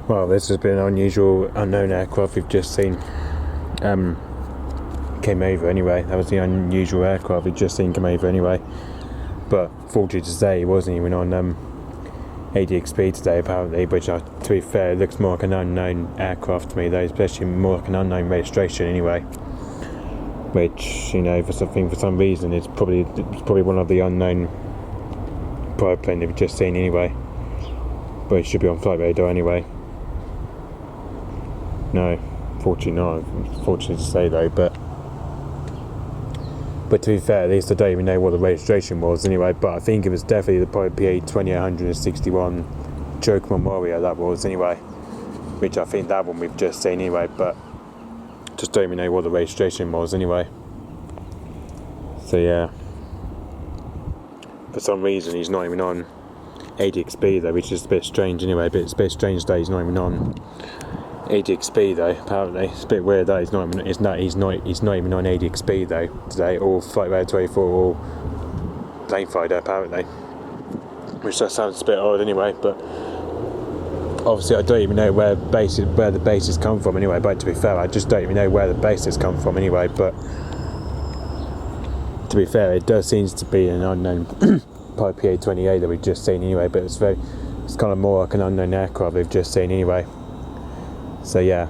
Well, this has been an unusual unknown aircraft we've just seen. Came over anyway. That was the unusual aircraft we've just seen come over anyway. But fortunately to say, he wasn't even on ADXP today apparently, which to be fair, it looks more like an unknown aircraft to me though, especially more like an unknown registration anyway. Which, you know, for some reason it's probably one of the unknown private plane that we've just seen anyway. But it should be on flight radar anyway. No, fortunately not. Fortunate to say though, but to be fair, at least I don't even know what the registration was anyway. But I think it was definitely the PA-28-151 Cherokee Memorial that was anyway. Which I think that one we've just seen anyway, but just don't even know what the registration was anyway. So yeah, for some reason he's not even on ADXB though, which is a bit strange anyway. But it's a bit strange that he's not even on ADXB though. Apparently, it's a bit weird that he's not even on ADXB though today, or Flight Radar 24, or Plane Finder apparently, which just sounds a bit odd anyway. But obviously, I don't even know where the bases come from anyway. But to be fair, I just don't even know where the bases come from anyway. But to be fair, it does seem to be an unknown PA-28 that we've just seen anyway. But it's kind of more like an unknown aircraft we've just seen anyway. So yeah,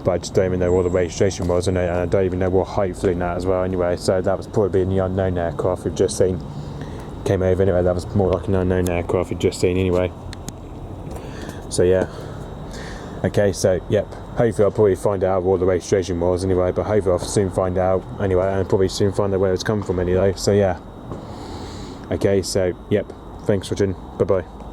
but I just don't even know what the registration was, and I don't even know what height flew that as well anyway. So that was probably the unknown aircraft we've just seen came over anyway. That was more like an unknown aircraft we've just seen anyway. So yeah, okay, so yep, hopefully I'll probably find out what the registration was anyway, but hopefully I'll soon find out anyway, and probably soon find out where it's come from anyway. So yeah, okay, so yep, thanks for watching, bye bye.